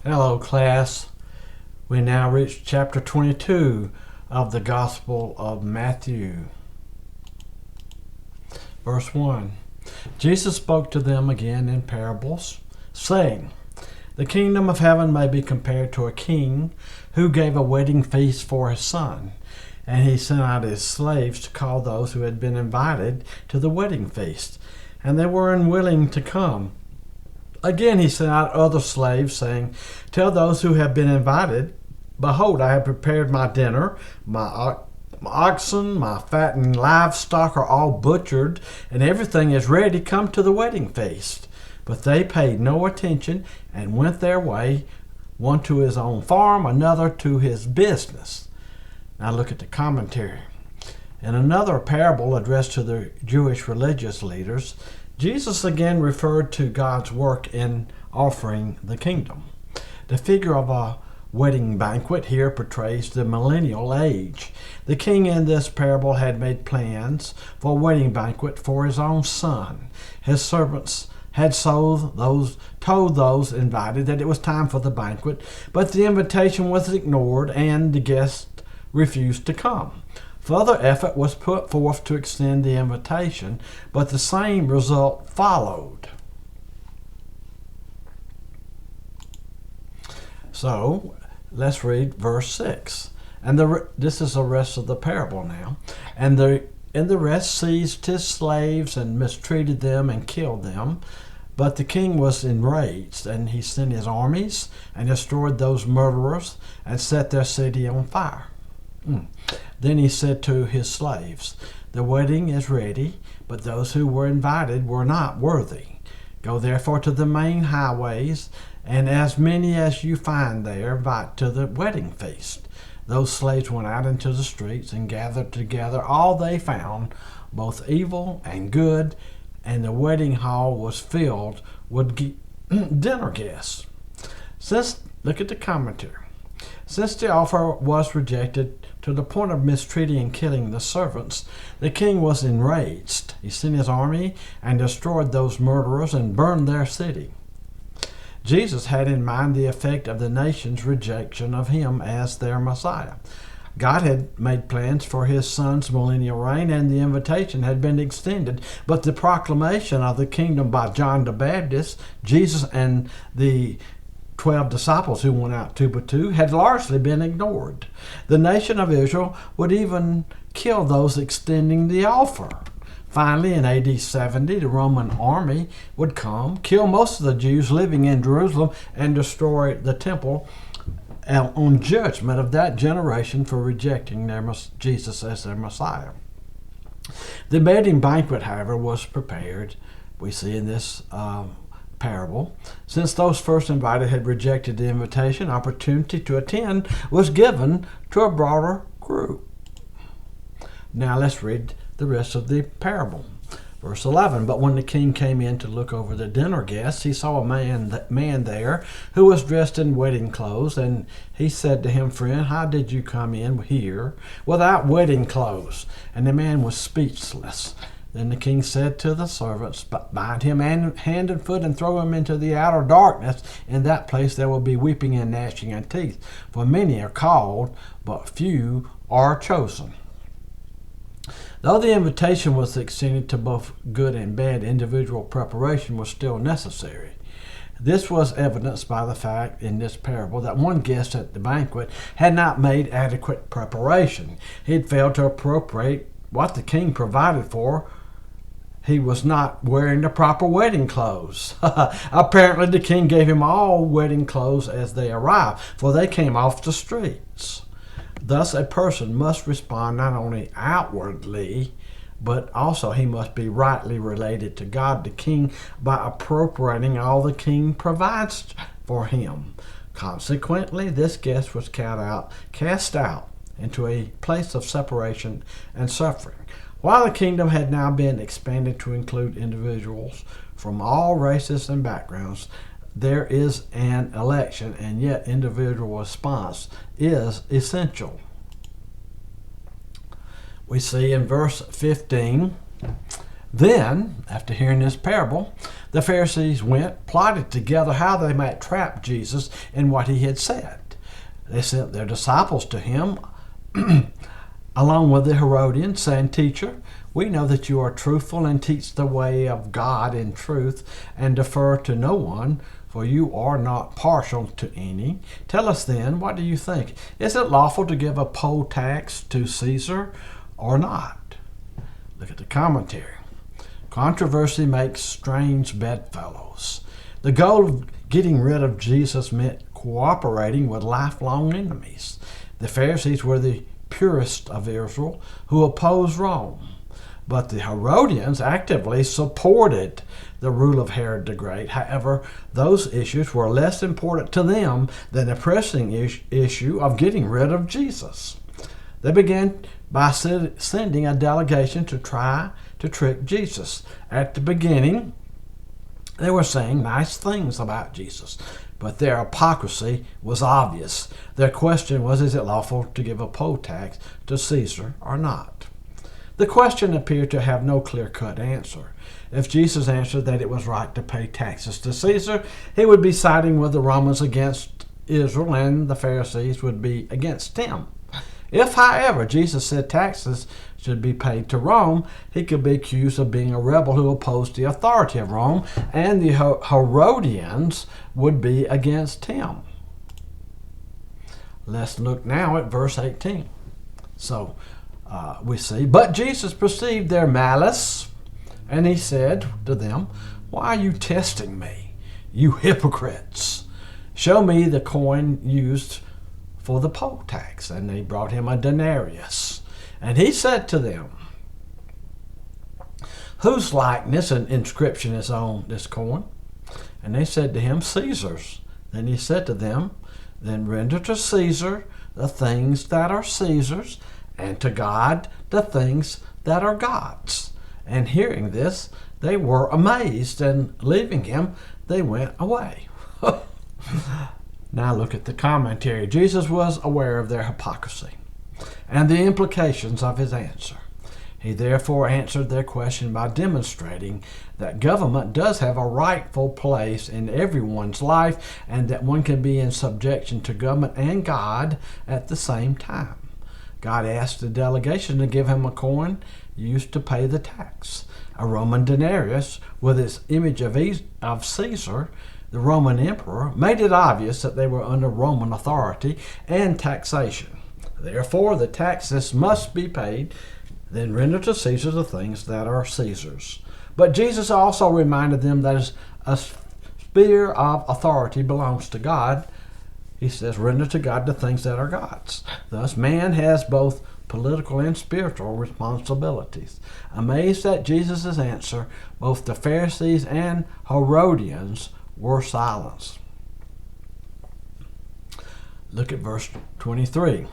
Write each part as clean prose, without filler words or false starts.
Hello, class. We now reach chapter 22 of the Gospel of Matthew. Verse 1. Jesus spoke to them again in parables, saying, "The kingdom of heaven may be compared to a king who gave a wedding feast for his son. And he sent out his slaves to call those who had been invited to the wedding feast, and they were unwilling to come. Again he sent out other slaves, saying, 'Tell those who have been invited, behold, I have prepared my dinner. My oxen, my fattened livestock are all butchered, and everything is ready. Come to the wedding feast.' But they paid no attention and went their way, one to his own farm, another to his business." Now look at the commentary. In another parable addressed to the Jewish religious leaders, Jesus again referred to God's work in offering the kingdom. The figure of a wedding banquet here portrays the millennial age. The king in this parable had made plans for a wedding banquet for his own son. His servants had told those invited that it was time for the banquet, but the invitation was ignored and the guests refused to come. Further effort was put forth to extend the invitation, but the same result followed. So, let's read verse 6. This is the rest of the parable now. And the rest seized his slaves and mistreated them and killed them. But the king was enraged, and he sent his armies and destroyed those murderers and set their city on fire. Then he said to his slaves, "The wedding is ready, but those who were invited were not worthy. Go therefore to the main highways, and as many as you find there, invite to the wedding feast." Those slaves went out into the streets and gathered together all they found, both evil and good, and the wedding hall was filled with dinner guests. Look at the commentary. Since the offer was rejected to the point of mistreating and killing the servants, the king was enraged. He sent his army and destroyed those murderers and burned their city. Jesus had in mind the effect of the nation's rejection of him as their Messiah. God had made plans for his son's millennial reign, and the invitation had been extended, but the proclamation of the kingdom by John the Baptist, Jesus, and the 12 disciples who went out two by two had largely been ignored. The nation of Israel would even kill those extending the offer. Finally, in AD 70, the Roman army would come, kill most of the Jews living in Jerusalem, and destroy the temple on judgment of that generation for rejecting Jesus as their Messiah. The wedding banquet, however, was prepared, we see in this parable. Since those first invited had rejected the invitation, opportunity to attend was given to a broader group. Now let's read the rest of the parable. Verse 11, "But when the king came in to look over the dinner guests, he saw a man there who was dressed in wedding clothes, and he said to him, 'Friend, how did you come in here without wedding clothes?' And the man was speechless. Then the king said to the servants, 'Bind him hand and foot and throw him into the outer darkness. In that place there will be weeping and gnashing of teeth. For many are called, but few are chosen.'" Though the invitation was extended to both good and bad, individual preparation was still necessary. This was evidenced by the fact in this parable that one guest at the banquet had not made adequate preparation. He had failed to appropriate what the king provided for. He was not wearing the proper wedding clothes. Apparently the king gave him all wedding clothes as they arrived, for they came off the streets. Thus a person must respond not only outwardly, but also he must be rightly related to God the King by appropriating all the king provides for him. Consequently, this guest was cast out into a place of separation and suffering. While the kingdom had now been expanded to include individuals from all races and backgrounds, there is an election, and yet individual response is essential. We see in verse 15, Then, after hearing this parable, the Pharisees plotted together how they might trap Jesus in what he had said. They sent their disciples to him, along with the Herodians, saying, "Teacher, we know that you are truthful and teach the way of God in truth and defer to no one, for you are not partial to any. Tell us then, what do you think? Is it lawful to give a poll tax to Caesar or not?" Look at the commentary. Controversy makes strange bedfellows. The goal of getting rid of Jesus meant cooperating with lifelong enemies. The Pharisees were the purists of Israel who opposed Rome. But the Herodians actively supported the rule of Herod the Great. However, those issues were less important to them than the pressing issue of getting rid of Jesus. They began by sending a delegation to try to trick Jesus. At the beginning, they were saying nice things about Jesus, but their hypocrisy was obvious. Their question was, is it lawful to give a poll tax to Caesar or not? The question appeared to have no clear-cut answer. If Jesus answered that it was right to pay taxes to Caesar, he would be siding with the Romans against Israel, and the Pharisees would be against him. If, however, Jesus said taxes should be paid to Rome, he could be accused of being a rebel who opposed the authority of Rome, and the Herodians would be against him. Let's look now at verse 18. So we see, "But Jesus perceived their malice, and he said to them, 'Why are you testing me, you hypocrites? Show me the coin used for the poll tax.' And they brought him a denarius. And he said to them, 'Whose likeness and inscription is on this coin?' And they said to him, 'Caesar's.' Then he said to them, 'Then render to Caesar the things that are Caesar's, and to God the things that are God's.' And hearing this, they were amazed, and leaving him, they went away." Now look at the commentary. Jesus was aware of their hypocrisy and the implications of his answer. He therefore answered their question by demonstrating that government does have a rightful place in everyone's life, and that one can be in subjection to government and God at the same time. God asked the delegation to give him a coin used to pay the tax. A Roman denarius with its image of Caesar, the Roman emperor, made it obvious that they were under Roman authority and taxation. Therefore, the taxes must be paid, then render to Caesar the things that are Caesar's. But Jesus also reminded them that a sphere of authority belongs to God. He says, "Render to God the things that are God's." Thus, man has both political and spiritual responsibilities. Amazed at Jesus' answer, both the Pharisees and Herodians were silenced. Look at verse 23.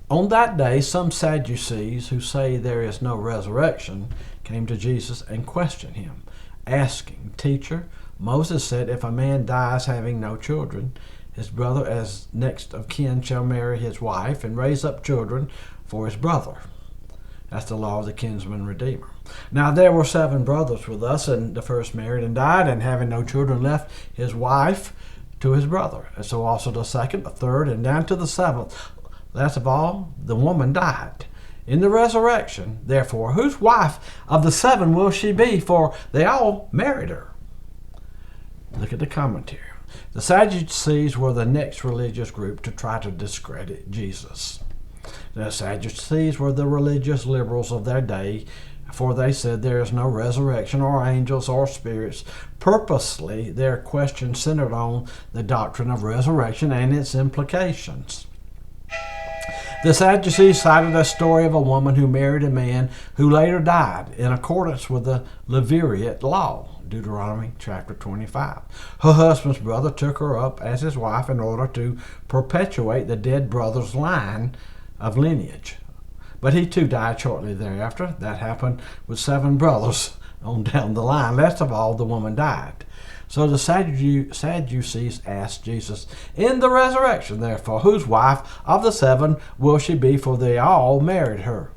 "On that day, some Sadducees who say there is no resurrection came to Jesus and questioned him, asking, 'Teacher, Moses said if a man dies having no children, his brother as next of kin shall marry his wife and raise up children for his brother.' That's the law of the kinsman redeemer. Now there were 7 brothers with us, and the first married and died, and having no children left his wife to his brother. And so also the second, the third, and down to the 7th. Last of all, the woman died. In the resurrection, therefore, whose wife of the 7 will she be? For they all married her." Look at the commentary. The Sadducees were the next religious group to try to discredit Jesus. The Sadducees were the religious liberals of their day, for they said there is no resurrection or angels or spirits. Purposely, their question centered on the doctrine of resurrection and its implications. The Sadducees cited a story of a woman who married a man who later died in accordance with the Levirate law, Deuteronomy chapter 25. Her husband's brother took her up as his wife in order to perpetuate the dead brother's line of lineage. But he too died shortly thereafter. That happened with 7 brothers on down the line. Last of all, the woman died. So the Sadducees asked Jesus, "In the resurrection, therefore, whose wife of the 7 will she be? For they all married her."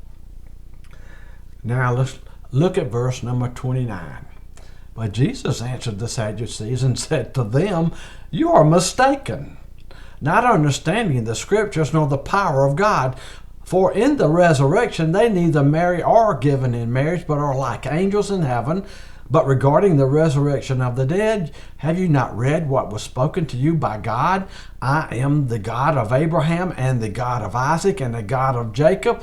Now let's Look at verse number 29. But Jesus answered the Sadducees and said to them, "You are mistaken, not understanding the Scriptures nor the power of God. For in the resurrection they neither marry or are given in marriage, but are like angels in heaven. But regarding the resurrection of the dead, have you not read what was spoken to you by God? I am the God of Abraham and the God of Isaac and the God of Jacob.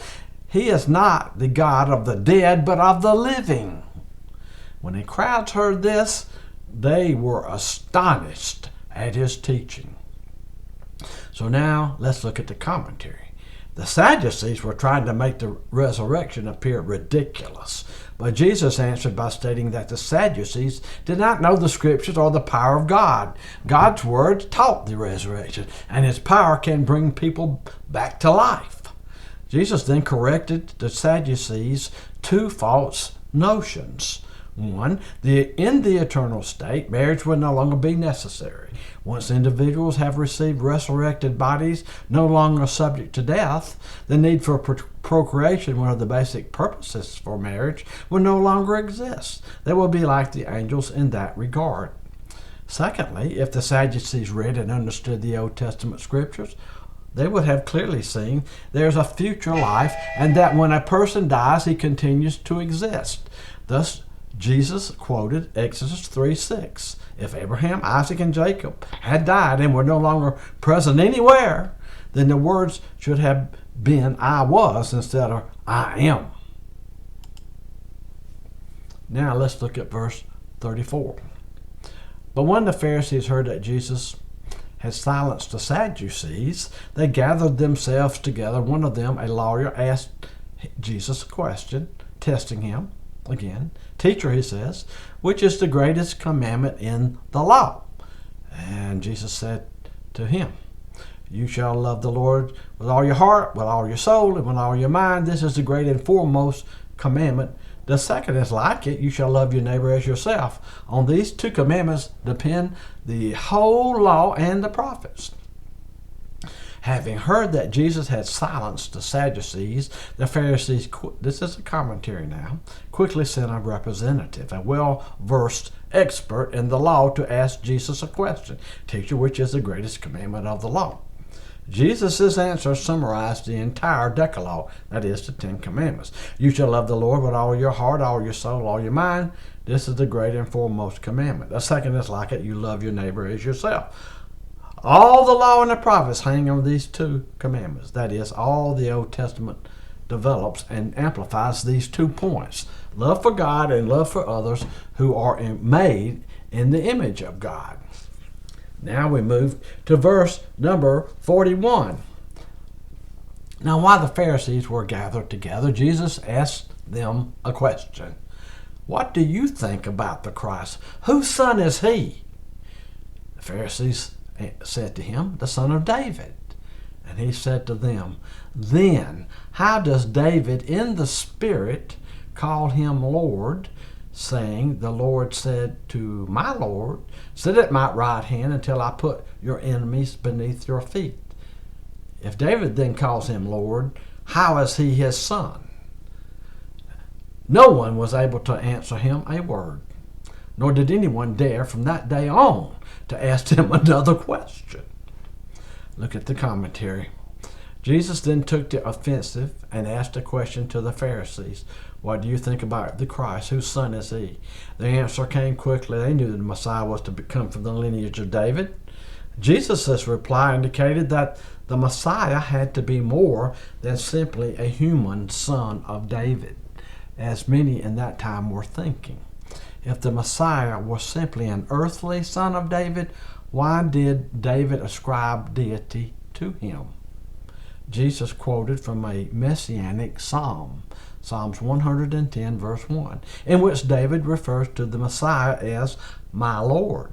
He is not the God of the dead, but of the living." When the crowds heard this, they were astonished at his teaching. So now let's look at the commentary. The Sadducees were trying to make the resurrection appear ridiculous, but Jesus answered by stating that the Sadducees did not know the Scriptures or the power of God. God's Word taught the resurrection, and His power can bring people back to life. Jesus then corrected the Sadducees' two false notions. One, in the eternal state, marriage will no longer be necessary. Once individuals have received resurrected bodies no longer subject to death, the need for procreation, one of the basic purposes for marriage, will no longer exist. They will be like the angels in that regard. Secondly, if the Sadducees read and understood the Old Testament Scriptures, they would have clearly seen there's a future life and that when a person dies, he continues to exist. Thus, Jesus quoted Exodus 3:6. If Abraham, Isaac, and Jacob had died and were no longer present anywhere, then the words should have been "I was" instead of "I am." Now let's look at verse 34. But when the Pharisees heard that Jesus had silenced the Sadducees, they gathered themselves together. One of them, a lawyer, asked Jesus a question, testing him. Again, "Teacher," he says, "which is the greatest commandment in the law?" And Jesus said to him, "You shall love the Lord with all your heart, with all your soul, and with all your mind. This is the great and foremost commandment. The second is like it. You shall love your neighbor as yourself. On these two commandments depend the whole law and the prophets." Having heard that Jesus had silenced the Sadducees, the Pharisees, this is a commentary now, quickly sent a representative, a well-versed expert in the law, to ask Jesus a question. "Teacher, which is the greatest commandment of the law?" Jesus' answer summarized the entire Decalogue, that is, the 10 Commandments. "You shall love the Lord with all your heart, all your soul, all your mind. This is the great and foremost commandment. The second is like it. You love your neighbor as yourself." All the law and the prophets hang on these two commandments. That is, all the Old Testament develops and amplifies these 2 points: love for God and love for others who are made in the image of God. Now we move to verse number 41. Now while the Pharisees were gathered together, Jesus asked them a question. "What do you think about the Christ? Whose son is he?" The Pharisees said to him, "The son of David." And he said to them, "Then how does David in the Spirit call him Lord, saying, 'The Lord said to my Lord, sit at my right hand until I put your enemies beneath your feet'? If David then calls him Lord, how is he his son?" No one was able to answer him a word, nor did anyone dare from that day on to ask him another question. Look at the commentary. Jesus then took the offensive and asked a question to the Pharisees. "What do you think about the Christ? Whose son is he?" The answer came quickly. They knew the Messiah was to come from the lineage of David. Jesus' reply indicated that the Messiah had to be more than simply a human son of David, as many in that time were thinking. If the Messiah was simply an earthly son of David, why did David ascribe deity to him? Jesus quoted from a messianic psalm, Psalms 110, verse 1, in which David refers to the Messiah as "my Lord."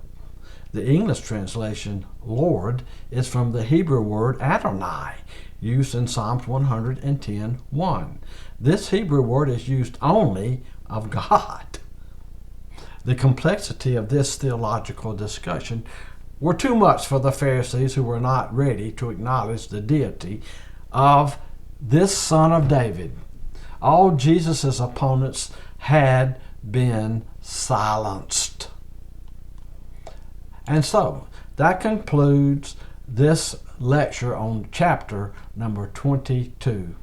The English translation, Lord, is from the Hebrew word Adonai, used in Psalms 110, 1. This Hebrew word is used only of God. The complexity of this theological discussion were too much for the Pharisees, who were not ready to acknowledge the deity of this son of David. All Jesus' opponents had been silenced. And so that concludes this lecture on chapter number 22.